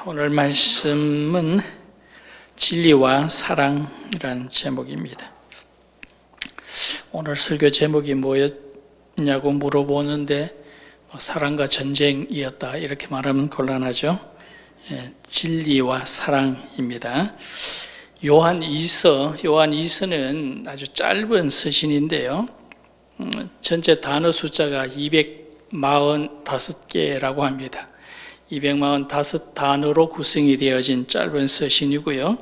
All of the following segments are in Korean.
오늘 말씀은 진리와 사랑이란 제목입니다. 오늘 설교 제목이 뭐였냐고 물어보는데 사랑과 전쟁이었다 이렇게 말하면 곤란하죠. 진리와 사랑입니다. 요한2서는 아주 짧은 서신인데요. 전체 단어 숫자가 245개라고 합니다. 245단어로 구성이 되어진 짧은 서신이고요.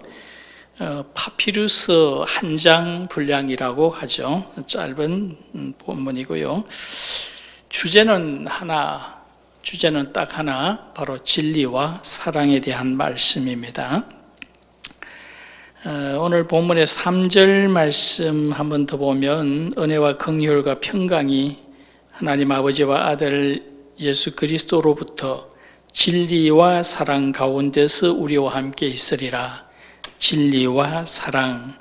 파피루스 한 장 분량이라고 하죠. 짧은 본문이고요. 주제는 딱 하나, 바로 진리와 사랑에 대한 말씀입니다. 오늘 본문의 3절 말씀 한 번 더 보면 은혜와 긍휼과 평강이 하나님 아버지와 아들 예수 그리스도로부터 진리와 사랑 가운데서 우리와 함께 있으리라. 진리와 사랑.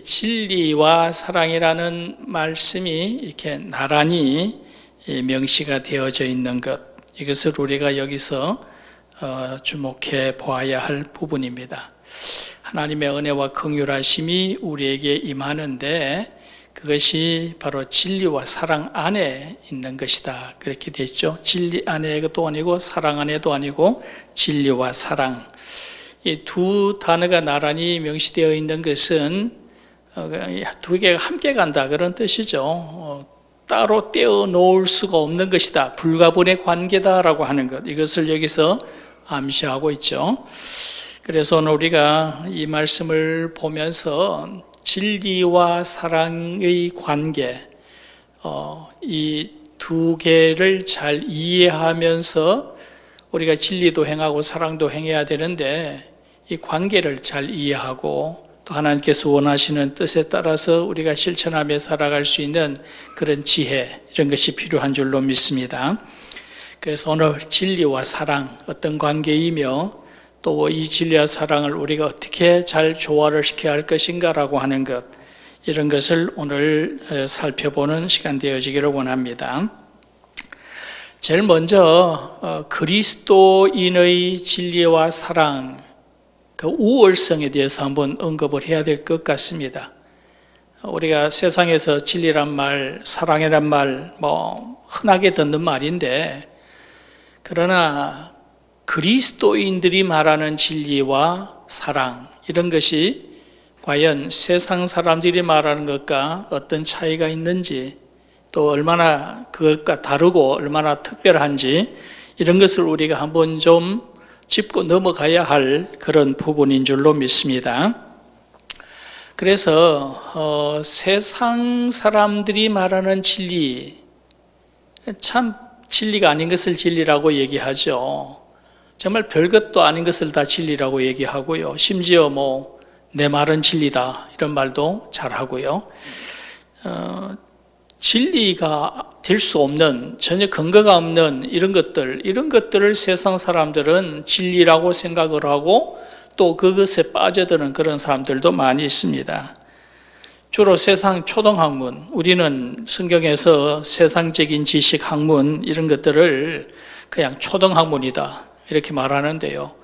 진리와 사랑이라는 말씀이 이렇게 나란히 명시가 되어져 있는 것, 이것을 우리가 여기서 주목해 보아야 할 부분입니다. 하나님의 은혜와 긍휼하심이 우리에게 임하는데 그것이 바로 진리와 사랑 안에 있는 것이다, 그렇게 되죠. 진리 안에도 아니고 사랑 안에도 아니고 진리와 사랑, 이 두 단어가 나란히 명시되어 있는 것은 두 개가 함께 간다 그런 뜻이죠. 따로 떼어놓을 수가 없는 것이다, 불가분의 관계다라고 하는 것, 이것을 여기서 암시하고 있죠. 그래서 오늘 우리가 이 말씀을 보면서 진리와 사랑의 관계, 이 두 개를 잘 이해하면서 우리가 진리도 행하고 사랑도 행해야 되는데, 이 관계를 잘 이해하고 또 하나님께서 원하시는 뜻에 따라서 우리가 실천하며 살아갈 수 있는 그런 지혜, 이런 것이 필요한 줄로 믿습니다. 그래서 오늘 진리와 사랑, 어떤 관계이며 또 이 진리와 사랑을 우리가 어떻게 잘 조화를 시켜야 할 것인가라고 하는 것, 이런 것을 오늘 살펴보는 시간 되어지기를 원합니다. 제일 먼저 그리스도인의 진리와 사랑, 그 우월성에 대해서 한번 언급을 해야 될 것 같습니다. 우리가 세상에서 진리란 말, 사랑이란 말 흔하게 듣는 말인데, 그러나 그리스도인들이 말하는 진리와 사랑, 이런 것이 과연 세상 사람들이 말하는 것과 어떤 차이가 있는지, 또 얼마나 그것과 다르고 얼마나 특별한지, 이런 것을 우리가 한번 좀 짚고 넘어가야 할 그런 부분인 줄로 믿습니다. 그래서 세상 사람들이 말하는 진리, 참 진리가 아닌 것을 진리라고 얘기하죠. 정말 별것도 아닌 것을 다 진리라고 얘기하고요. 심지어 내 말은 진리다, 이런 말도 잘하고요. 진리가 될 수 없는, 전혀 근거가 없는 이런 것들을 세상 사람들은 진리라고 생각을 하고 또 그것에 빠져드는 그런 사람들도 많이 있습니다. 주로 세상 초등학문, 우리는 성경에서 세상적인 지식 학문, 이런 것들을 그냥 초등학문이다 이렇게 말하는데요.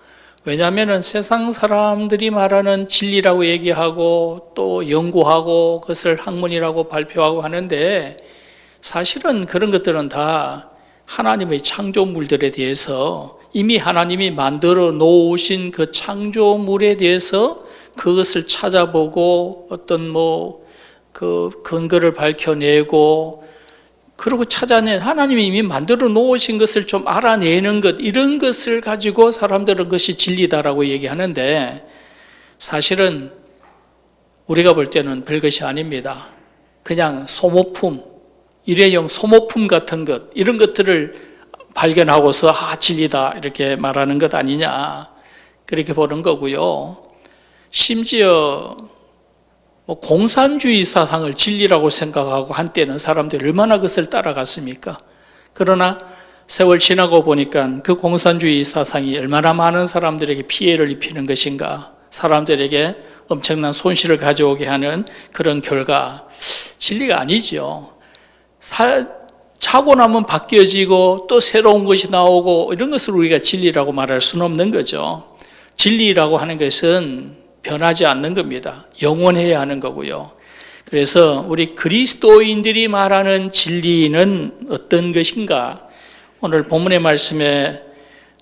왜냐하면 세상 사람들이 말하는 진리라고 얘기하고 또 연구하고 그것을 학문이라고 발표하고 하는데, 사실은 그런 것들은 다 하나님의 창조물들에 대해서 이미 하나님이 만들어 놓으신 그 창조물에 대해서 그것을 찾아보고 어떤 그 근거를 밝혀내고, 그리고 찾아낸 하나님이 이미 만들어 놓으신 것을 좀 알아내는 것, 이런 것을 가지고 사람들은 그것이 진리다라고 얘기하는데, 사실은 우리가 볼 때는 별것이 아닙니다. 그냥 소모품, 일회용 소모품 같은 것, 이런 것들을 발견하고서 진리다 이렇게 말하는 것 아니냐, 그렇게 보는 거고요. 심지어 공산주의 사상을 진리라고 생각하고 한때는 사람들이 얼마나 그것을 따라갔습니까? 그러나 세월 지나고 보니까 그 공산주의 사상이 얼마나 많은 사람들에게 피해를 입히는 것인가, 사람들에게 엄청난 손실을 가져오게 하는 그런 결과, 진리가 아니죠. 자고 나면 바뀌어지고 또 새로운 것이 나오고 이런 것을 우리가 진리라고 말할 수는 없는 거죠. 진리라고 하는 것은 변하지 않는 겁니다. 영원해야 하는 거고요. 그래서 우리 그리스도인들이 말하는 진리는 어떤 것인가? 오늘 본문의 말씀에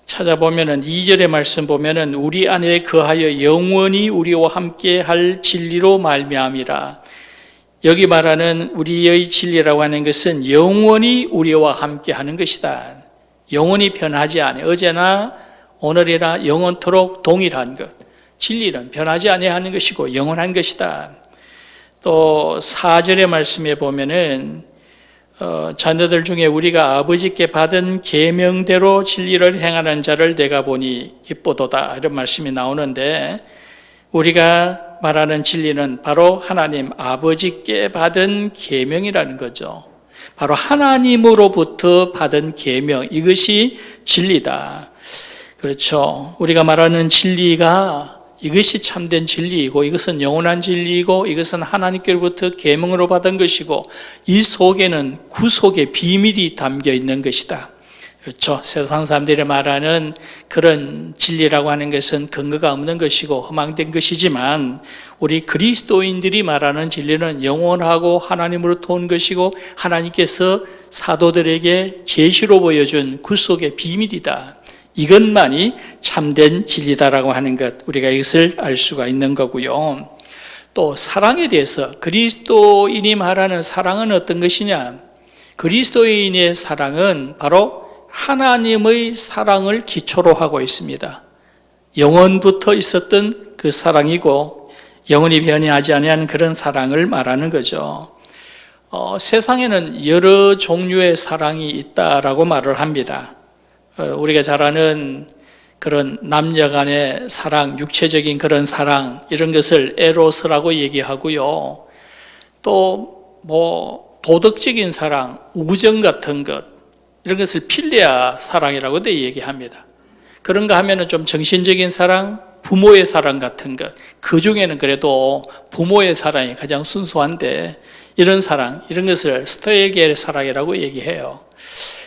찾아보면은 2절의 말씀 보면은 우리 안에 거하여 영원히 우리와 함께 할 진리로 말미암이라. 여기 말하는 우리의 진리라고 하는 것은 영원히 우리와 함께 하는 것이다. 영원히 변하지 않아. 어제나 오늘이나 영원토록 동일한 것. 진리는 변하지 아니하는 것이고 영원한 것이다. 또 4절의 말씀에 보면은 자녀들 중에 우리가 아버지께 받은 계명대로 진리를 행하는 자를 내가 보니 기쁘도다 이런 말씀이 나오는데, 우리가 말하는 진리는 바로 하나님 아버지께 받은 계명이라는 거죠. 바로 하나님으로부터 받은 계명, 이것이 진리다. 그렇죠. 우리가 말하는 진리가 이것이 참된 진리이고 이것은 영원한 진리이고 이것은 하나님께로부터 계명으로 받은 것이고 이 속에는 구속의 비밀이 담겨 있는 것이다. 그렇죠. 세상 사람들이 말하는 그런 진리라고 하는 것은 근거가 없는 것이고 허망된 것이지만, 우리 그리스도인들이 말하는 진리는 영원하고 하나님으로부터 온 것이고 하나님께서 사도들에게 계시로 보여준 구속의 비밀이다. 이것만이 참된 진리다라고 하는 것, 우리가 이것을 알 수가 있는 거고요. 또 사랑에 대해서 그리스도인이 말하는 사랑은 어떤 것이냐? 그리스도인의 사랑은 바로 하나님의 사랑을 기초로 하고 있습니다. 영원부터 있었던 그 사랑이고 영원히 변하지 아니하는 그런 사랑을 말하는 거죠. 세상에는 여러 종류의 사랑이 있다라고 말을 합니다. 우리가 잘 아는 그런 남녀 간의 사랑, 육체적인 그런 사랑, 이런 것을 에로스라고 얘기하고요. 또 도덕적인 사랑, 우정 같은 것, 이런 것을 필리아 사랑이라고도 얘기합니다. 그런가 하면은 좀 정신적인 사랑, 부모의 사랑 같은 것, 그 중에는 그래도 부모의 사랑이 가장 순수한데, 이런 사랑, 이런 것을 스토에게의 사랑이라고 얘기해요.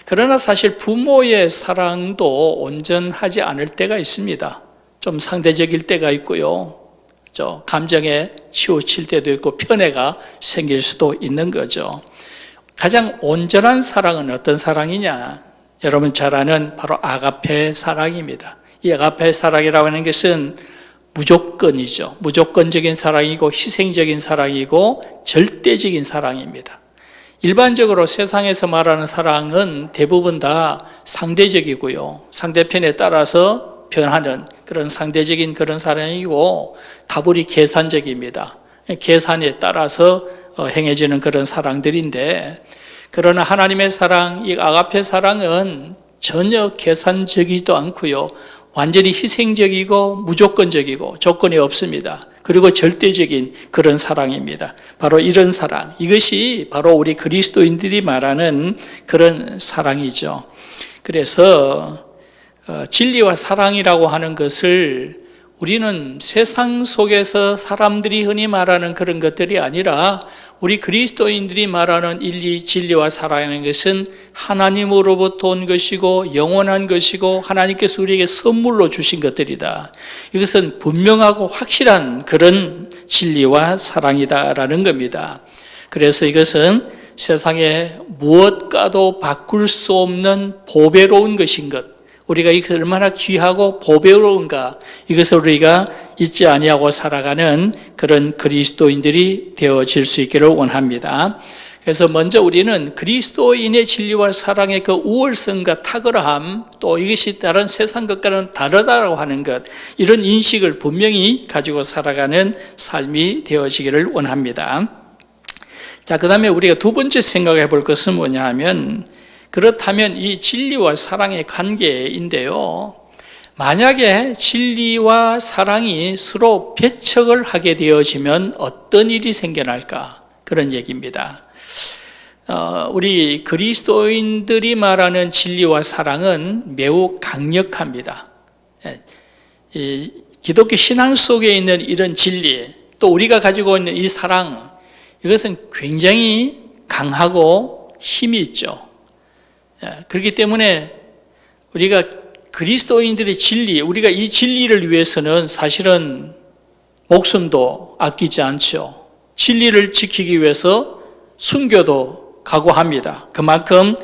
그러나 사실 부모의 사랑도 온전하지 않을 때가 있습니다. 좀 상대적일 때가 있고요. 감정에 치우칠 때도 있고 편애가 생길 수도 있는 거죠. 가장 온전한 사랑은 어떤 사랑이냐? 여러분 잘 아는 바로 아가페 사랑입니다. 이 아가페 사랑이라고 하는 것은 무조건이죠. 무조건적인 사랑이고 희생적인 사랑이고 절대적인 사랑입니다. 일반적으로 세상에서 말하는 사랑은 대부분 다 상대적이고요. 상대편에 따라서 변하는 그런 상대적인 그런 사랑이고 다분히 계산적입니다. 계산에 따라서 행해지는 그런 사랑들인데, 그러나 하나님의 사랑, 이 아가페 사랑은 전혀 계산적이지도 않고요. 완전히 희생적이고 무조건적이고 조건이 없습니다. 그리고 절대적인 그런 사랑입니다. 바로 이런 사랑, 이것이 바로 우리 그리스도인들이 말하는 그런 사랑이죠. 그래서 진리와 사랑이라고 하는 것을 우리는 세상 속에서 사람들이 흔히 말하는 그런 것들이 아니라 우리 그리스도인들이 말하는 진리와 사랑이라는 것은 하나님으로부터 온 것이고 영원한 것이고 하나님께서 우리에게 선물로 주신 것들이다. 이것은 분명하고 확실한 그런 진리와 사랑이다라는 겁니다. 그래서 이것은 세상에 무엇과도 바꿀 수 없는 보배로운 것인 것, 우리가 이것이 얼마나 귀하고 보배로운가, 이것을 우리가 잊지 아니하고 살아가는 그런 그리스도인들이 되어질 수 있기를 원합니다. 그래서 먼저 우리는 그리스도인의 진리와 사랑의 그 우월성과 탁월함, 또 이것이 다른 세상 것과는 다르다고 하는 것, 이런 인식을 분명히 가지고 살아가는 삶이 되어지기를 원합니다. 자, 그 다음에 우리가 두 번째 생각해 볼 것은 뭐냐 하면, 그렇다면 이 진리와 사랑의 관계인데요, 만약에 진리와 사랑이 서로 배척을 하게 되어지면 어떤 일이 생겨날까? 그런 얘기입니다. 우리 그리스도인들이 말하는 진리와 사랑은 매우 강력합니다. 이 기독교 신앙 속에 있는 이런 진리, 또 우리가 가지고 있는 이 사랑, 이것은 굉장히 강하고 힘이 있죠. 그렇기 때문에 우리가 그리스도인들의 진리, 우리가 이 진리를 위해서는 사실은 목숨도 아끼지 않죠. 진리를 지키기 위해서 순교도 각오합니다. 그만큼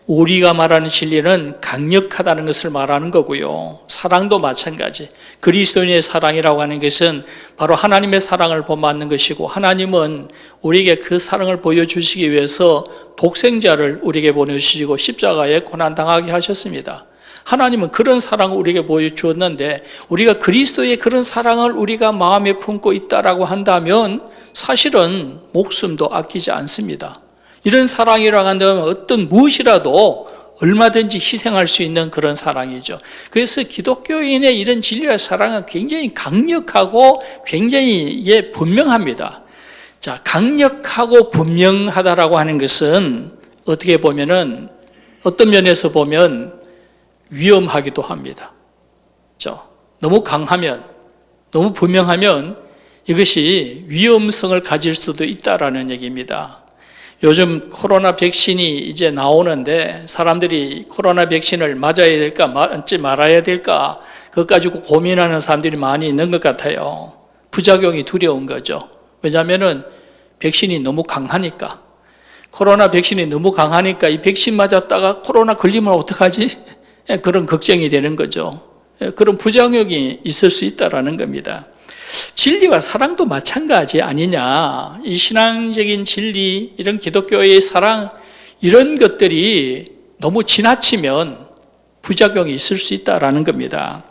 우리가 말하는 진리는 강력하다는 것을 말하는 거고요. 사랑도 마찬가지. 그리스도인의 사랑이라고 하는 것은 바로 하나님의 사랑을 본받는 것이고, 하나님은 우리에게 그 사랑을 보여주시기 위해서 독생자를 우리에게 보내주시고 십자가에 고난당하게 하셨습니다. 하나님은 그런 사랑을 우리에게 보여주었는데, 우리가 그리스도의 그런 사랑을 우리가 마음에 품고 있다라고 한다면 사실은 목숨도 아끼지 않습니다. 이런 사랑이라고 한다면 어떤 무엇이라도 얼마든지 희생할 수 있는 그런 사랑이죠. 그래서 기독교인의 이런 진리와 사랑은 굉장히 강력하고 굉장히 분명합니다. 자, 강력하고 분명하다라고 하는 것은 어떻게 보면은, 어떤 면에서 보면 위험하기도 합니다. 너무 강하면, 너무 분명하면 이것이 위험성을 가질 수도 있다라는 얘기입니다. 요즘 코로나 백신이 이제 나오는데 사람들이 코로나 백신을 맞아야 될까 맞지 말아야 될까 그것 가지고 고민하는 사람들이 많이 있는 것 같아요. 부작용이 두려운 거죠. 왜냐하면 백신이 너무 강하니까. 코로나 백신이 너무 강하니까 이 백신 맞았다가 코로나 걸리면 어떡하지? 그런 걱정이 되는 거죠. 그런 부작용이 있을 수 있다는 겁니다. 진리와 사랑도 마찬가지 아니냐. 이 신앙적인 진리, 이런 기독교의 사랑, 이런 것들이 너무 지나치면 부작용이 있을 수 있다는 겁니다.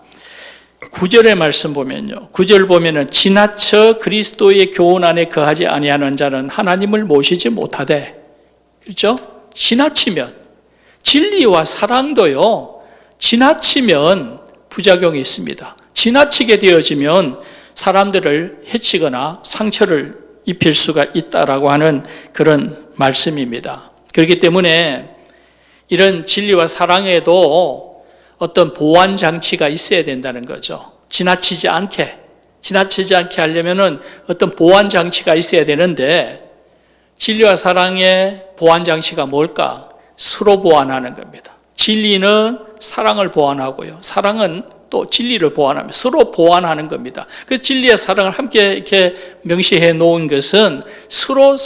9절의 말씀 보면요. 9절 보면은 지나쳐 그리스도의 교훈 안에 거하지 아니하는 자는 하나님을 모시지 못하되. 그렇죠? 지나치면. 진리와 사랑도요, 지나치면 부작용이 있습니다. 지나치게 되어지면 사람들을 해치거나 상처를 입힐 수가 있다라고 하는 그런 말씀입니다. 그렇기 때문에 이런 진리와 사랑에도 어떤 보완 장치가 있어야 된다는 거죠. 지나치지 않게 하려면은 어떤 보완 장치가 있어야 되는데, 진리와 사랑의 보완 장치가 뭘까? 서로 보완하는 겁니다. 진리는 사랑을 보완하고요. 사랑은 또 진리를 보완하며 서로 보완하는 겁니다. 그 진리와 사랑을 함께 이렇게 명시해 놓은 것은 서로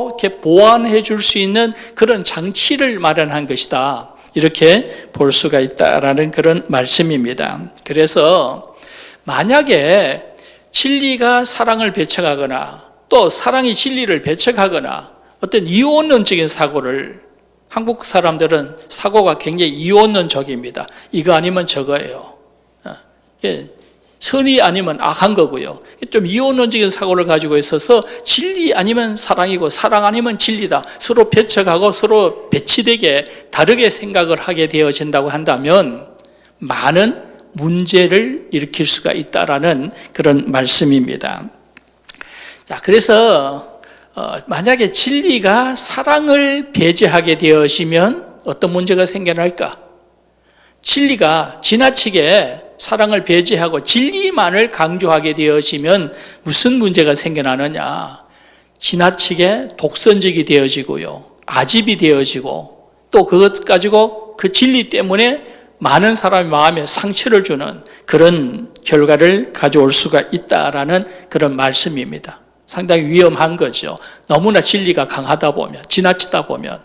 이렇게 보완해 줄 수 있는 그런 장치를 마련한 것이다. 이렇게 볼 수가 있다라는 그런 말씀입니다. 그래서 만약에 진리가 사랑을 배척하거나 또 사랑이 진리를 배척하거나 어떤 이원론적인 사고를, 한국 사람들은 사고가 굉장히 이원론적입니다. 이거 아니면 저거예요. 선이 아니면 악한 거고요. 좀 이원론적인 사고를 가지고 있어서 진리 아니면 사랑이고 사랑 아니면 진리다. 서로 배척하고 서로 배치되게 다르게 생각을 하게 되어진다고 한다면 많은 문제를 일으킬 수가 있다라는 그런 말씀입니다. 자, 그래서 만약에 진리가 사랑을 배제하게 되어지면 어떤 문제가 생겨날까? 진리가 지나치게 사랑을 배제하고 진리만을 강조하게 되어지면 무슨 문제가 생겨나느냐? 지나치게 독선적이 되어지고요, 아집이 되어지고, 또 그것 가지고 그 진리 때문에 많은 사람의 마음에 상처를 주는 그런 결과를 가져올 수가 있다라는 그런 말씀입니다. 상당히 위험한 거죠. 너무나 진리가 강하다 보면, 지나치다 보면.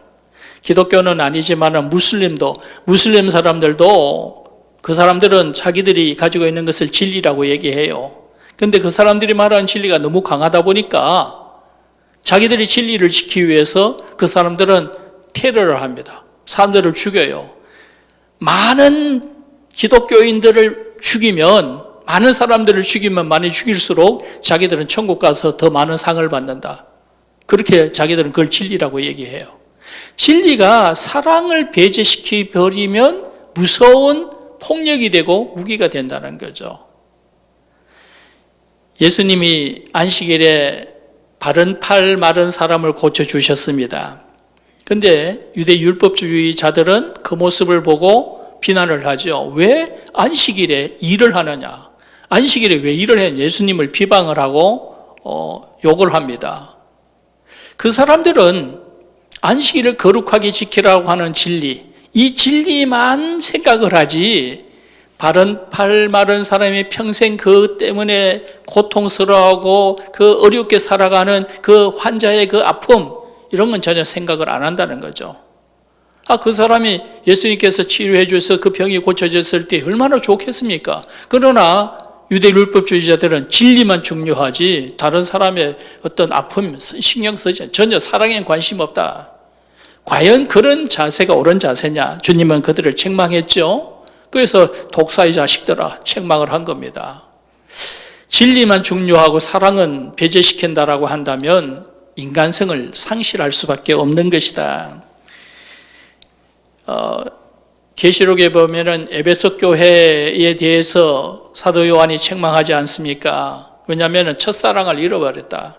기독교는 아니지만 무슬림 사람들도 그 사람들은 자기들이 가지고 있는 것을 진리라고 얘기해요. 그런데 그 사람들이 말하는 진리가 너무 강하다 보니까 자기들이 진리를 지키기 위해서 그 사람들은 테러를 합니다. 사람들을 죽여요. 많은 기독교인들을 죽이면, 많은 사람들을 죽이면 많이 죽일수록 자기들은 천국 가서 더 많은 상을 받는다. 그렇게 자기들은 그걸 진리라고 얘기해요. 진리가 사랑을 배제시켜버리면 무서운 폭력이 되고 무기가 된다는 거죠. 예수님이 안식일에 바른 팔 마른 사람을 고쳐주셨습니다. 그런데 유대 율법주의자들은 그 모습을 보고 비난을 하죠. 왜 안식일에 일을 하느냐? 안식일에 왜 일을 해? 예수님을 비방을 하고 욕을 합니다. 그 사람들은 안식일을 거룩하게 지키라고 하는 진리, 이 진리만 생각을 하지, 팔 마른 사람이 평생 그 때문에 고통스러워하고 그 어렵게 살아가는 그 환자의 그 아픔, 이런 건 전혀 생각을 안 한다는 거죠. 그 사람이 예수님께서 치료해 주셔서 그 병이 고쳐졌을 때 얼마나 좋겠습니까? 그러나 유대 율법주의자들은 진리만 중요하지 다른 사람의 어떤 아픔 신경 쓰지, 전혀 사랑에 관심 없다. 과연 그런 자세가 옳은 자세냐? 주님은 그들을 책망했죠. 그래서 독사의 자식들아, 책망을 한 겁니다. 진리만 중요하고 사랑은 배제시킨다라고 한다면 인간성을 상실할 수밖에 없는 것이다. 계시록에 보면은 에베소 교회에 대해서 사도 요한이 책망하지 않습니까? 왜냐하면 첫사랑을 잃어버렸다.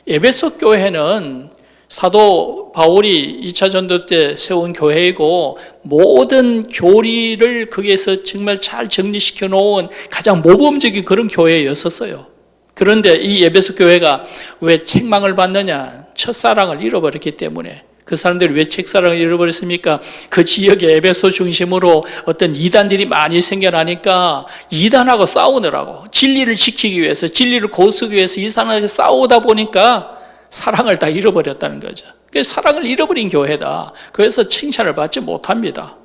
에베소 교회는 사도 바울이 2차 전도 때 세운 교회이고 모든 교리를 거기에서 정말 잘 정리시켜 놓은 가장 모범적인 그런 교회였었어요. 그런데 이 에베소 교회가 왜 책망을 받느냐? 첫사랑을 잃어버렸기 때문에. 그 사람들이 왜 첫사랑을 잃어버렸습니까? 그 지역에 에베소 중심으로 어떤 이단들이 많이 생겨나니까 이단하고 싸우느라고, 진리를 지키기 위해서, 진리를 고수하기 위해서 이단하게 싸우다 보니까 사랑을 다 잃어버렸다는 거죠. 사랑을 잃어버린 교회다. 그래서 칭찬을 받지 못합니다.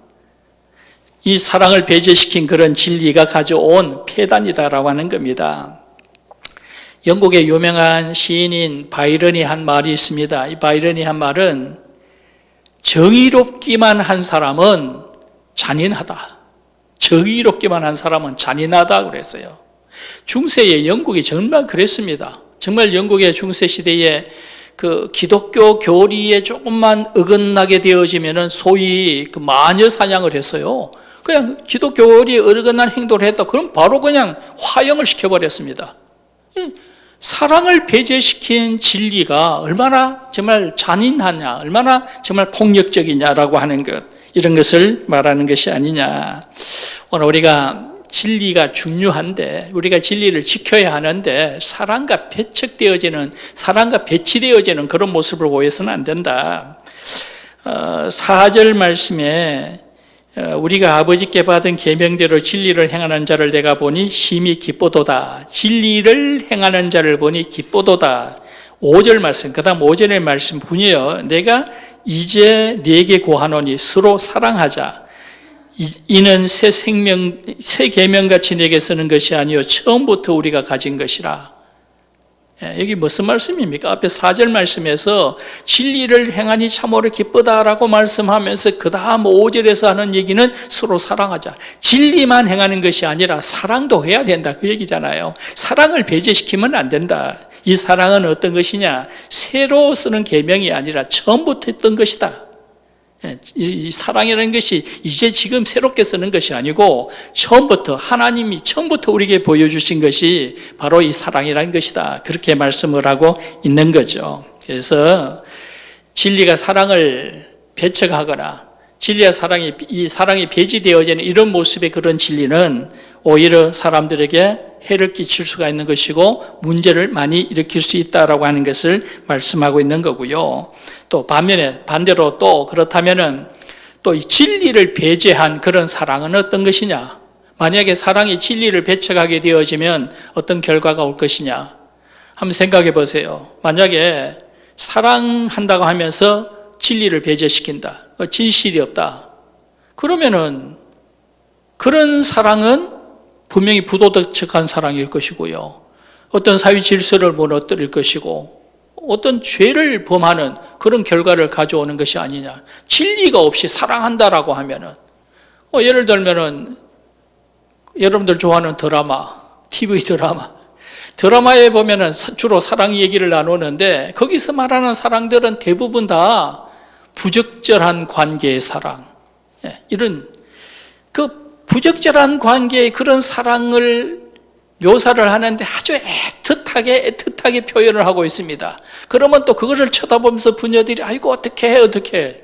이 사랑을 배제시킨 그런 진리가 가져온 폐단이다라고 하는 겁니다. 영국의 유명한 시인인 바이런이 한 말이 있습니다. 이 바이런이 한 말은 정의롭기만 한 사람은 잔인하다. 정의롭기만 한 사람은 잔인하다 그랬어요. 중세의 영국이 정말 그랬습니다. 정말 영국의 중세 시대에 그 기독교 교리에 조금만 어긋나게 되어지면은 소위 그 마녀 사냥을 했어요. 그냥 기독교 교리에 어긋난 행동을 했다. 그럼 바로 그냥 화형을 시켜버렸습니다. 사랑을 배제시킨 진리가 얼마나 정말 잔인하냐, 얼마나 정말 폭력적이냐라고 하는 것, 이런 것을 말하는 것이 아니냐. 오늘 우리가 진리가 중요한데, 우리가 진리를 지켜야 하는데 사랑과 배척되어지는, 사랑과 배치되어지는 그런 모습을 보여서는 안 된다. 4절 말씀에 우리가 아버지께 받은 계명대로 진리를 행하는 자를 내가 보니 심히 기쁘도다. 진리를 행하는 자를 보니 기쁘도다. 5절 말씀, 그 다음 5절의 말씀 분이요. 내가 이제 네게 고하노니 서로 사랑하자. 이는 새 계명같이 내게 쓰는 것이 아니요 처음부터 우리가 가진 것이라. 여기 무슨 말씀입니까? 앞에 4절 말씀에서 진리를 행하니 참으로 기쁘다라고 말씀하면서 그 다음 5절에서 하는 얘기는 서로 사랑하자. 진리만 행하는 것이 아니라 사랑도 해야 된다, 그 얘기잖아요. 사랑을 배제시키면 안 된다. 이 사랑은 어떤 것이냐? 새로 쓰는 계명이 아니라 처음부터 했던 것이다. 이 사랑이라는 것이 이제 지금 새롭게 쓰는 것이 아니고 처음부터, 하나님이 처음부터 우리에게 보여주신 것이 바로 이 사랑이라는 것이다. 그렇게 말씀을 하고 있는 거죠. 그래서 진리가 사랑을 배척하거나 진리와 이 사랑이 배제되어지는 이런 모습의 그런 진리는 오히려 사람들에게 해를 끼칠 수가 있는 것이고 문제를 많이 일으킬 수 있다라고 하는 것을 말씀하고 있는 거고요. 또 반대로 또 그렇다면은 또 이 진리를 배제한 그런 사랑은 어떤 것이냐? 만약에 사랑이 진리를 배척하게 되어지면 어떤 결과가 올 것이냐? 한번 생각해 보세요. 만약에 사랑한다고 하면서 진리를 배제시킨다. 진실이 없다. 그러면은 그런 사랑은 분명히 부도덕한 사랑일 것이고요. 어떤 사회 질서를 무너뜨릴 것이고 어떤 죄를 범하는 그런 결과를 가져오는 것이 아니냐. 진리가 없이 사랑한다라고 하면은 예를 들면은 여러분들 좋아하는 드라마, TV 드라마에 보면은 주로 사랑 얘기를 나누는데 거기서 말하는 사랑들은 대부분 다 부적절한 관계의 사랑, 이런 그 부적절한 관계의 그런 사랑을 묘사를 하는데 아주 애틋하게 표현을 하고 있습니다. 그러면 또 그거를 쳐다보면서 부녀들이 아이고 어떻게 해.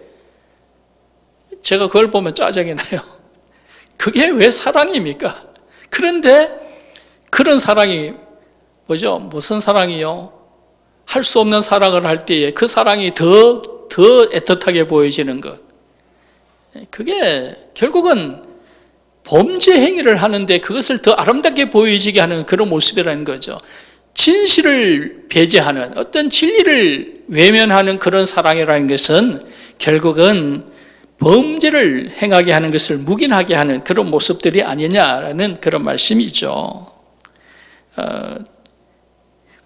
제가 그걸 보면 짜증이 나요. 그게 왜 사랑입니까? 그런데 그런 사랑이 뭐죠? 무슨 사랑이요? 할 수 없는 사랑을 할 때에 그 사랑이 더 애틋하게 보여지는 것. 그게 결국은 범죄 행위를 하는데 그것을 더 아름답게 보여지게 하는 그런 모습이라는 거죠. 진실을 배제하는, 어떤 진리를 외면하는 그런 사랑이라는 것은 결국은 범죄를 행하게 하는 것을 묵인하게 하는 그런 모습들이 아니냐라는 그런 말씀이죠.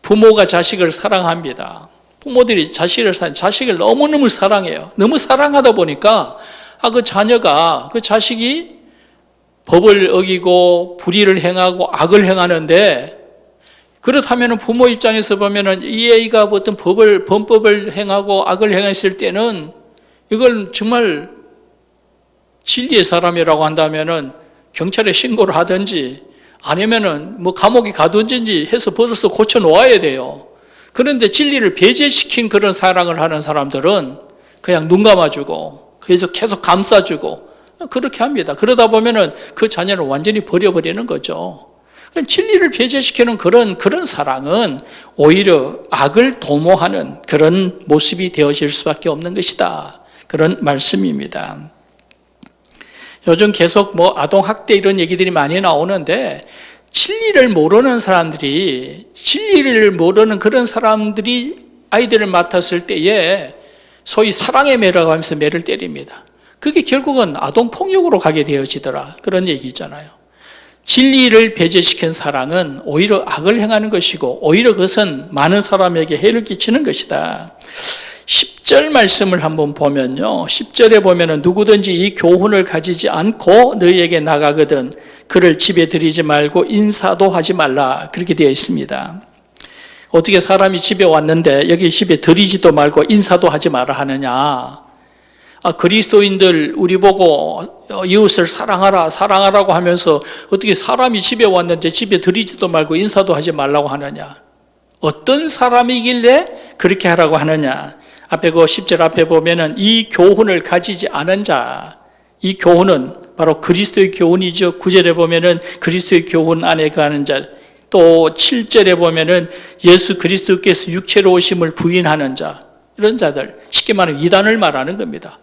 부모가 자식을 사랑합니다. 부모들이 자식을 너무너무 사랑해요. 너무 사랑하다 보니까 그 자녀가, 그 자식이 법을 어기고 불의를 행하고 악을 행하는데, 그렇다면 부모 입장에서 보면은 이 아이가 어떤 범법을 행하고 악을 행했을 때는 이걸 정말 진리의 사람이라고 한다면은 경찰에 신고를 하든지 아니면은 감옥에 가든지 해서 벌어서 고쳐 놓아야 돼요. 그런데 진리를 배제시킨 그런 사랑을 하는 사람들은 그냥 눈 감아주고 계속 감싸주고 그렇게 합니다. 그러다 보면은 그 자녀를 완전히 버려버리는 거죠. 진리를 배제시키는 그런 사랑은 오히려 악을 도모하는 그런 모습이 되어질 수밖에 없는 것이다. 그런 말씀입니다. 요즘 계속 아동학대 이런 얘기들이 많이 나오는데, 진리를 모르는 그런 사람들이 아이들을 맡았을 때에 소위 사랑의 매라고 하면서 매를 때립니다. 그게 결국은 아동폭력으로 가게 되어지더라. 그런 얘기 있잖아요. 진리를 배제시킨 사랑은 오히려 악을 행하는 것이고, 오히려 그것은 많은 사람에게 해를 끼치는 것이다. 10절 말씀을 한번 보면요, 10절에 보면은 누구든지 이 교훈을 가지지 않고 너희에게 나가거든 그를 집에 들이지 말고 인사도 하지 말라, 그렇게 되어 있습니다. 어떻게 사람이 집에 왔는데 여기 집에 들이지도 말고 인사도 하지 마라 하느냐? 그리스도인들 우리 보고 이웃을 사랑하라고 하면서 어떻게 사람이 집에 왔는데 집에 들이지도 말고 인사도 하지 말라고 하느냐? 어떤 사람이길래 그렇게 하라고 하느냐? 앞에 10절 앞에 보면은 이 교훈을 가지지 않은 자, 이 교훈은 바로 그리스도의 교훈이죠. 9절에 보면은 그리스도의 교훈 안에 거하는 자, 또 7절에 보면은 예수 그리스도께서 육체로 오심을 부인하는 자, 이런 자들, 쉽게 말하면 이단을 말하는 겁니다.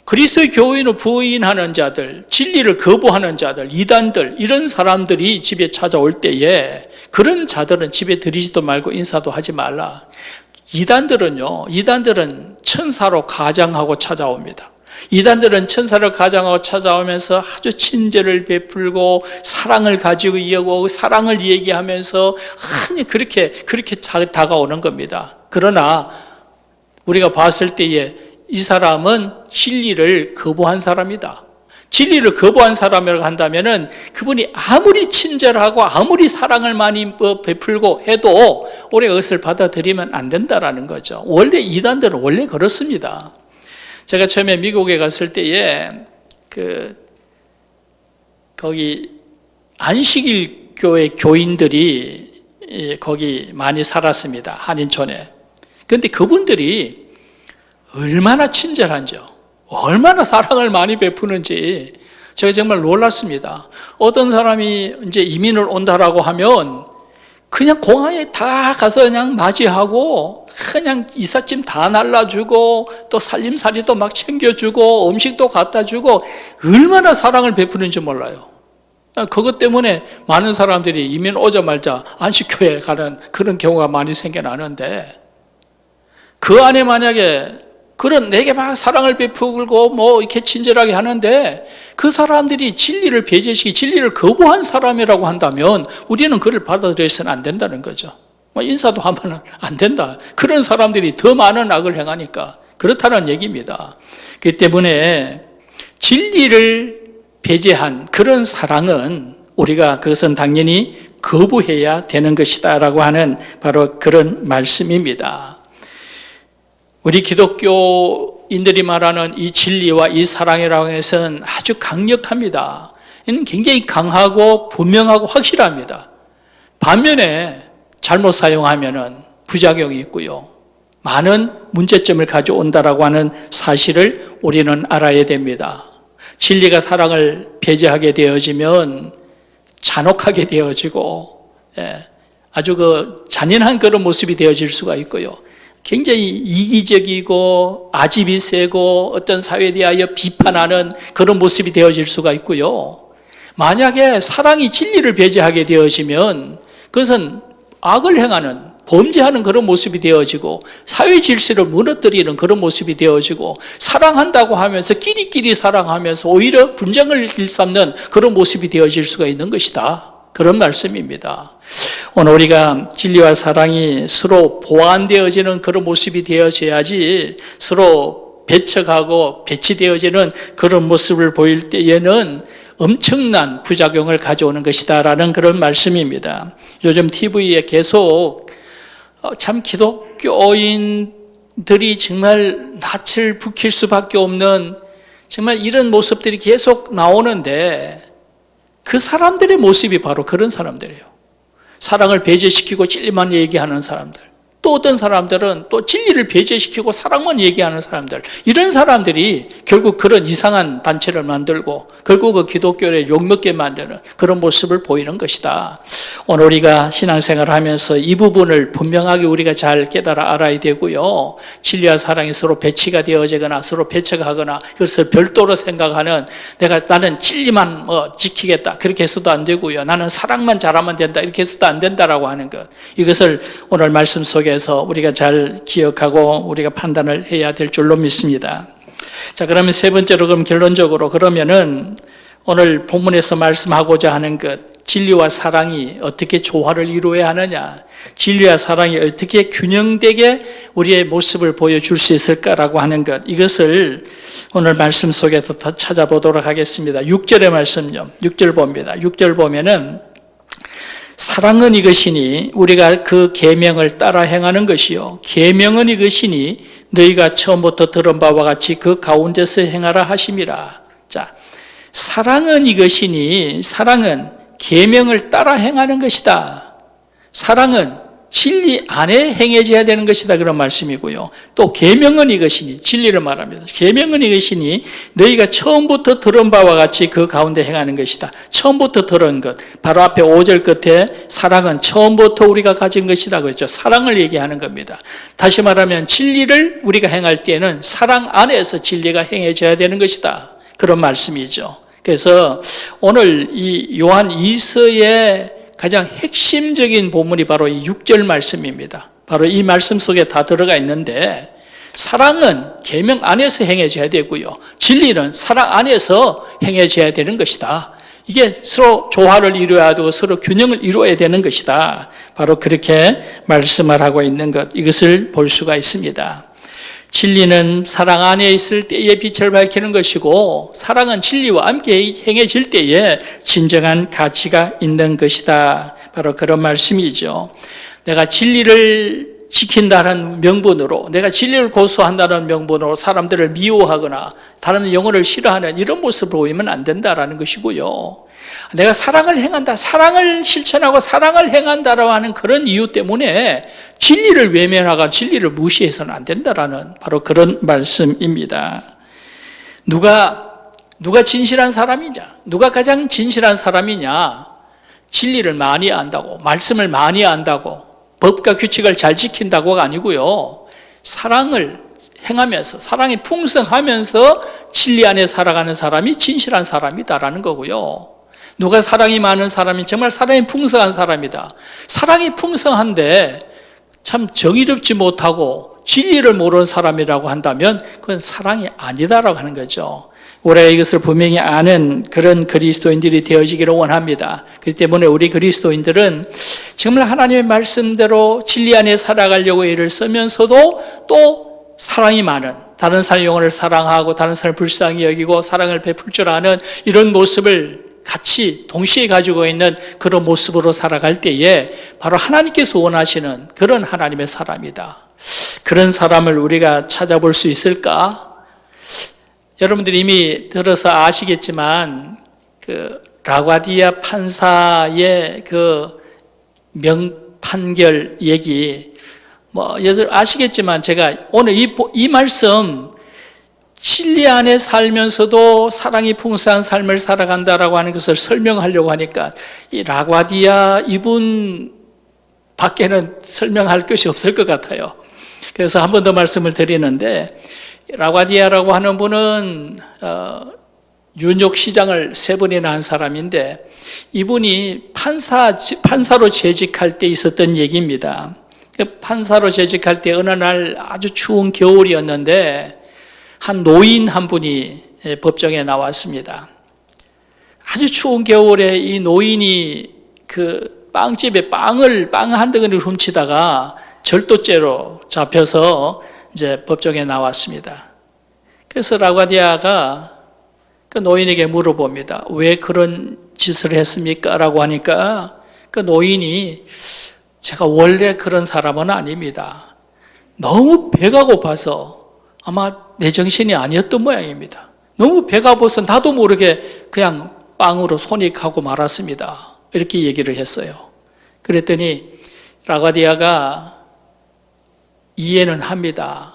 그리스도의 교훈을 부인하는 자들, 진리를 거부하는 자들, 이단들, 이런 사람들이 집에 찾아올 때에 그런 자들은 집에 들이지도 말고 인사도 하지 말라. 이단들은 천사로 가장하고 찾아옵니다. 이단들은 천사를 가장하고 찾아오면서 아주 친절을 베풀고 사랑을 가지고 이어오고 사랑을 얘기하면서 그렇게 다가오는 겁니다. 그러나 우리가 봤을 때에 이 사람은 진리를 거부한 사람이다. 진리를 거부한 사람이라고 한다면은 그분이 아무리 친절하고 아무리 사랑을 많이 베풀고 해도 우리가 그것을 받아들이면 안 된다라는 거죠. 원래 이단들은 원래 그렇습니다. 제가 처음에 미국에 갔을 때에 거기 안식일 교회 교인들이 거기 많이 살았습니다. 한인촌에. 그런데 그분들이 얼마나 친절한지요. 얼마나 사랑을 많이 베푸는지 제가 정말 놀랐습니다. 어떤 사람이 이제 이민을 온다라고 하면 그냥 공항에 다 가서 그냥 맞이하고 그냥 이삿짐 다 날라주고 또 살림살이도 막 챙겨주고 음식도 갖다 주고 얼마나 사랑을 베푸는지 몰라요. 그것 때문에 많은 사람들이 이민 오자마자 안식교회에 가는 그런 경우가 많이 생겨나는데, 그 안에 만약에 내게 막 사랑을 베풀고 이렇게 친절하게 하는데 그 사람들이 진리를 배제시키 진리를 거부한 사람이라고 한다면 우리는 그를 받아들여서는 안 된다는 거죠. 인사도 하면 안 된다. 그런 사람들이 더 많은 악을 행하니까 그렇다는 얘기입니다. 그렇기 때문에 진리를 배제한 그런 사랑은 우리가 그것은 당연히 거부해야 되는 것이다 라고 하는 바로 그런 말씀입니다. 우리 기독교인들이 말하는 이 진리와 이 사랑이라고 해서는 아주 강력합니다. 이는 굉장히 강하고 분명하고 확실합니다. 반면에 잘못 사용하면 부작용이 있고요, 많은 문제점을 가져온다라고 하는 사실을 우리는 알아야 됩니다. 진리가 사랑을 배제하게 되어지면 잔혹하게 되어지고 아주 잔인한 그런 모습이 되어질 수가 있고요, 굉장히 이기적이고 아집이 세고 어떤 사회에 대하여 비판하는 그런 모습이 되어질 수가 있고요. 만약에 사랑이 진리를 배제하게 되어지면 그것은 악을 행하는, 범죄하는 그런 모습이 되어지고 사회 질서를 무너뜨리는 그런 모습이 되어지고 사랑한다고 하면서 끼리끼리 사랑하면서 오히려 분쟁을 일삼는 그런 모습이 되어질 수가 있는 것이다. 그런 말씀입니다. 오늘 우리가 진리와 사랑이 서로 보완되어지는 그런 모습이 되어져야지 서로 배척하고 배치되어지는 그런 모습을 보일 때에는 엄청난 부작용을 가져오는 것이다라는 그런 말씀입니다. 요즘 TV에 계속 참 기독교인들이 정말 낯을 붉힐 수밖에 없는 정말 이런 모습들이 계속 나오는데 그 사람들의 모습이 바로 그런 사람들이에요. 사랑을 배제시키고 진리만 얘기하는 사람들. 또 어떤 사람들은 또 진리를 배제시키고 사랑만 얘기하는 사람들. 이런 사람들이 결국 그런 이상한 단체를 만들고 결국 그 기독교를 욕먹게 만드는 그런 모습을 보이는 것이다. 오늘 우리가 신앙생활을 하면서 이 부분을 분명하게 우리가 잘 깨달아 알아야 되고요. 진리와 사랑이 서로 배치가 되어지거나 서로 배척하거나 그것을 별도로 생각하는 나는 진리만 지키겠다. 그렇게 해서도 안 되고요. 나는 사랑만 잘하면 된다. 이렇게 해서도 안 된다라고 하는 것. 이것을 오늘 말씀 속에서 우리가 잘 기억하고 우리가 판단을 해야 될 줄로 믿습니다. 자, 그러면 세 번째로 그럼 결론적으로 그러면은 오늘 본문에서 말씀하고자 하는 것, 진리와 사랑이 어떻게 조화를 이루어야 하느냐, 진리와 사랑이 어떻게 균형되게 우리의 모습을 보여줄 수 있을까라고 하는 것, 이것을 오늘 말씀 속에서 더 찾아보도록 하겠습니다. 6절의 말씀요. 6절 봅니다. 6절 보면은 사랑은 이것이니 우리가 그 계명을 따라 행하는 것이요 계명은 이것이니 너희가 처음부터 들은 바와 같이 그 가운데서 행하라 하심이라. 자, 사랑은 이것이니 사랑은 계명을 따라 행하는 것이다. 사랑은 진리 안에 행해져야 되는 것이다. 그런 말씀이고요. 또 계명은 이것이니 진리를 말합니다. 계명은 이것이니 너희가 처음부터 들은 바와 같이 그 가운데 행하는 것이다. 처음부터 들은 것. 바로 앞에 5절 끝에 사랑은 처음부터 우리가 가진 것이다 그랬죠. 사랑을 얘기하는 겁니다. 다시 말하면 진리를 우리가 행할 때에는 사랑 안에서 진리가 행해져야 되는 것이다. 그런 말씀이죠. 그래서 오늘 이 요한 2서의 가장 핵심적인 본문이 바로 이 6절 말씀입니다. 바로 이 말씀 속에 다 들어가 있는데 사랑은 계명 안에서 행해져야 되고요. 진리는 사랑 안에서 행해져야 되는 것이다. 이게 서로 조화를 이루어야 되고 서로 균형을 이루어야 되는 것이다. 바로 그렇게 말씀을 하고 있는 것, 이것을 볼 수가 있습니다. 진리는 사랑 안에 있을 때에 빛을 밝히는 것이고 사랑은 진리와 함께 행해질 때에 진정한 가치가 있는 것이다. 바로 그런 말씀이죠. 내가 진리를 지킨다는 명분으로, 내가 진리를 고수한다는 명분으로 사람들을 미워하거나 다른 영혼을 싫어하는 이런 모습을 보이면 안 된다라는 것이고요. 내가 사랑을 행한다, 사랑을 실천하고 사랑을 행한다라고 하는 그런 이유 때문에 진리를 외면하고 진리를 무시해서는 안 된다라는 바로 그런 말씀입니다. 누가 진실한 사람이냐? 누가 가장 진실한 사람이냐? 진리를 많이 안다고, 말씀을 많이 안다고, 법과 규칙을 잘 지킨다고가 아니고요. 사랑을 행하면서, 사랑이 풍성하면서 진리 안에 살아가는 사람이 진실한 사람이다라는 거고요. 누가 사랑이 많은 사람이 정말 사랑이 풍성한 사람이다. 사랑이 풍성한데 참 정의롭지 못하고 진리를 모르는 사람이라고 한다면 그건 사랑이 아니다라고 하는 거죠. 우리가 이것을 분명히 아는 그런 그리스도인들이 되어지기를 원합니다. 그렇기 때문에 우리 그리스도인들은 정말 하나님의 말씀대로 진리 안에 살아가려고 애를 쓰면서도 또 사랑이 많은, 다른 사람의 영혼을 사랑하고 다른 사람을 불쌍히 여기고 사랑을 베풀 줄 아는 이런 모습을 같이 동시에 가지고 있는 그런 모습으로 살아갈 때에 바로 하나님께서 원하시는 그런 하나님의 사람이다. 그런 사람을 우리가 찾아볼 수 있을까? 여러분들이 이미 들어서 아시겠지만 그 라과디아 판사의 그 명판결 얘기 여러분 아시겠지만 제가 오늘 이 말씀 진리 안에 살면서도 사랑이 풍성한 삶을 살아간다라고 하는 것을 설명하려고 하니까 이 라과디아 이분 밖에는 설명할 것이 없을 것 같아요. 그래서 한 번 더 말씀을 드리는데, 라과디아라고 하는 분은 윤족 시장을 3번이나 한 사람인데, 이분이 판사로 재직할 때 있었던 얘기입니다. 판사로 재직할 때 어느 날 아주 추운 겨울이었는데 한 노인 한 분이 법정에 나왔습니다. 아주 추운 겨울에 이 노인이 그 빵집에 빵 한 덩어리를 훔치다가 절도죄로 잡혀서 이제 법정에 나왔습니다. 그래서 라과디아가 그 노인에게 물어봅니다. 왜 그런 짓을 했습니까? 라고 하니까 그 노인이 제가 원래 그런 사람은 아닙니다. 너무 배가 고파서 아마 내 정신이 아니었던 모양입니다. 너무 배가 고파서 나도 모르게 그냥 빵으로 손이 가고 말았습니다. 이렇게 얘기를 했어요. 그랬더니 라과디아가 이해는 합니다.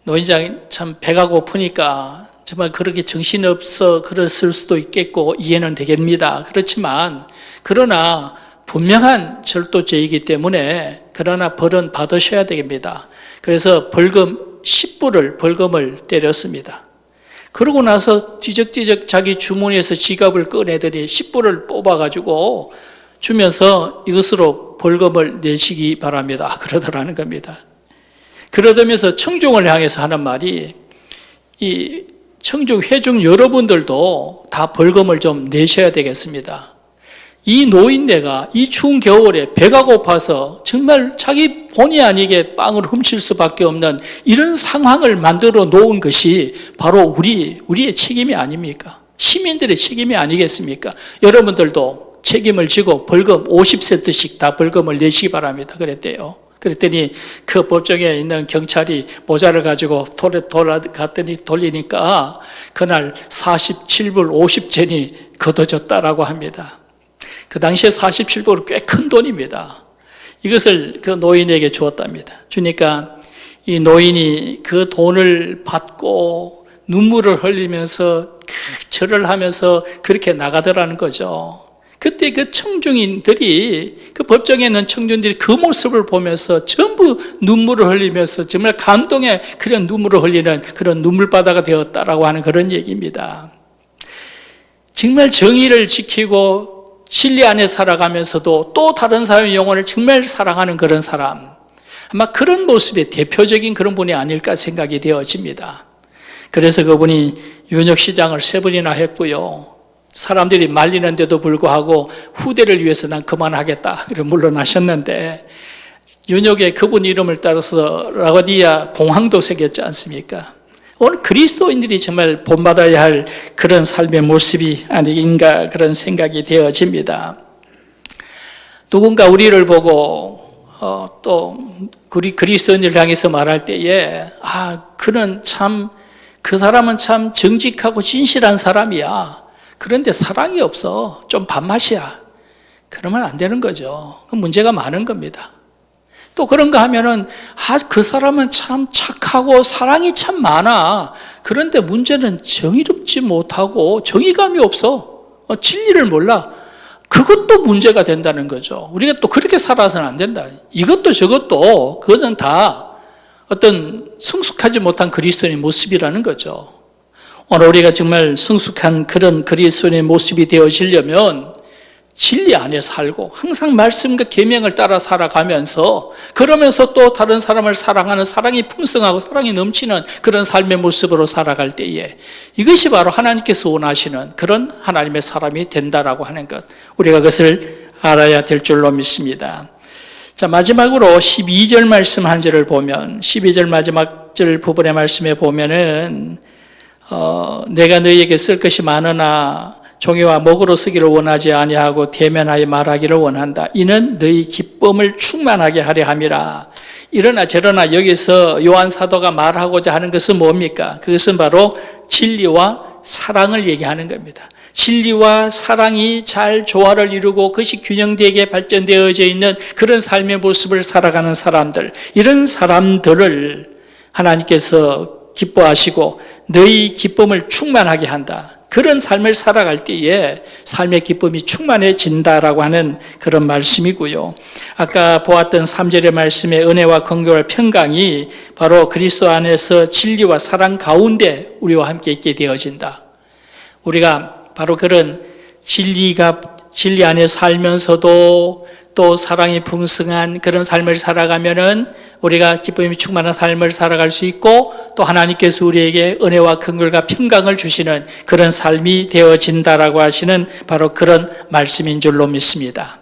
노인장이 참 배가 고프니까 정말 그렇게 정신없어 그랬을 수도 있겠고 이해는 되겠습니다. 그렇지만 그러나 분명한 절도죄이기 때문에 그러나 벌은 받으셔야 됩니다. 그래서 벌금 10불을 벌금을 때렸습니다. 그러고 나서 지적지적 자기 주머니에서 지갑을 꺼내더니 10불을 뽑아가지고 주면서 이것으로 벌금을 내시기 바랍니다. 그러더라는 겁니다. 그러면서 청중을 향해서 하는 말이 이 청중 회중 여러분들도 다 벌금을 좀 내셔야 되겠습니다. 이 노인네가 이 추운 겨울에 배가 고파서 정말 자기 본의 아니게 빵을 훔칠 수밖에 없는 이런 상황을 만들어 놓은 것이 바로 우리의 책임이 아닙니까? 시민들의 책임이 아니겠습니까? 여러분들도 책임을 지고 벌금 50센트씩 다 벌금을 내시기 바랍니다. 그랬대요. 그랬더니 그 법정에 있는 경찰이 모자를 가지고 돌리니까 그날 47불 50전이 걷어졌다라고 합니다. 그 당시에 47불은 꽤 큰 돈입니다. 이것을 그 노인에게 주었답니다. 주니까 이 노인이 그 돈을 받고 눈물을 흘리면서 절을 하면서 그렇게 나가더라는 거죠. 그때 그 청중인들이 그 법정에 있는 청중들이 그 모습을 보면서 전부 눈물을 흘리면서 정말 감동의 그런 눈물을 흘리는 그런 눈물바다가 되었다라고 하는 그런 얘기입니다. 정말 정의를 지키고 진리 안에 살아가면서도 또 다른 사람의 영혼을 정말 사랑하는 그런 사람, 아마 그런 모습의 대표적인 그런 분이 아닐까 생각이 되어집니다. 그래서 그분이 윤역시장을 3번이나 했고요. 사람들이 말리는데도 불구하고 후대를 위해서 난 그만하겠다 이렇게 물러나셨는데, 윤역의 그분 이름을 따라서 라과디아 공항도 새겼지 않습니까? 오늘 그리스도인들이 정말 본받아야 할 그런 삶의 모습이 아닌가 그런 생각이 되어집니다. 누군가 우리를 보고 또 우리 그리스도인들을 향해서 말할 때에 그 사람은 참 정직하고 진실한 사람이야. 그런데 사랑이 없어. 좀 밥맛이야. 그러면 안 되는 거죠. 그 문제가 많은 겁니다. 또 그런가 하면은 그 사람은 참 착하고 사랑이 참 많아. 그런데 문제는 정의롭지 못하고 정의감이 없어. 진리를 몰라. 그것도 문제가 된다는 거죠. 우리가 또 그렇게 살아서는 안 된다. 이것도 저것도 그것은 다 어떤 성숙하지 못한 그리스도인의 모습이라는 거죠. 오늘 우리가 정말 성숙한 그런 그리스도인의 모습이 되어지려면 진리 안에 살고 항상 말씀과 계명을 따라 살아가면서 그러면서 또 다른 사람을 사랑하는 사랑이 풍성하고 사랑이 넘치는 그런 삶의 모습으로 살아갈 때에 이것이 바로 하나님께서 원하시는 그런 하나님의 사람이 된다라고 하는 것, 우리가 그것을 알아야 될 줄로 믿습니다. 자, 마지막으로 12절 말씀 한 절을 보면, 12절 마지막 절 부분의 말씀에 보면은 내가 너희에게 쓸 것이 많으나 종이와 목으로 쓰기를 원하지 아니하고 대면하여 말하기를 원한다. 이는 너희 기쁨을 충만하게 하려 함이라. 이러나 저러나 여기서 요한 사도가 말하고자 하는 것은 뭡니까? 그것은 바로 진리와 사랑을 얘기하는 겁니다. 진리와 사랑이 잘 조화를 이루고 그것이 균형되게 발전되어져 있는 그런 삶의 모습을 살아가는 사람들, 이런 사람들을 하나님께서 기뻐하시고 너희 기쁨을 충만하게 한다. 그런 삶을 살아갈 때에 삶의 기쁨이 충만해진다라고 하는 그런 말씀이고요. 아까 보았던 3절의 말씀의 은혜와 긍휼과 평강이 바로 그리스도 안에서 진리와 사랑 가운데 우리와 함께 있게 되어진다. 우리가 바로 그런 진리 안에 살면서도 또 사랑이 풍성한 그런 삶을 살아가면은 우리가 기쁨이 충만한 삶을 살아갈 수 있고 또 하나님께서 우리에게 은혜와 긍휼과 평강을 주시는 그런 삶이 되어진다라고 하시는 바로 그런 말씀인 줄로 믿습니다.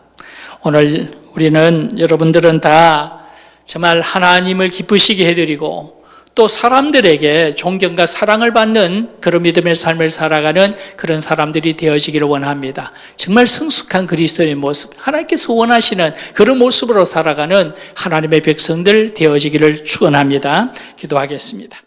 오늘 우리는 여러분들은 다 정말 하나님을 기쁘시게 해드리고 또 사람들에게 존경과 사랑을 받는 그런 믿음의 삶을 살아가는 그런 사람들이 되어지기를 원합니다. 정말 성숙한 그리스도의 모습, 하나님께서 원하시는 그런 모습으로 살아가는 하나님의 백성들 되어지기를 축원합니다. 기도하겠습니다.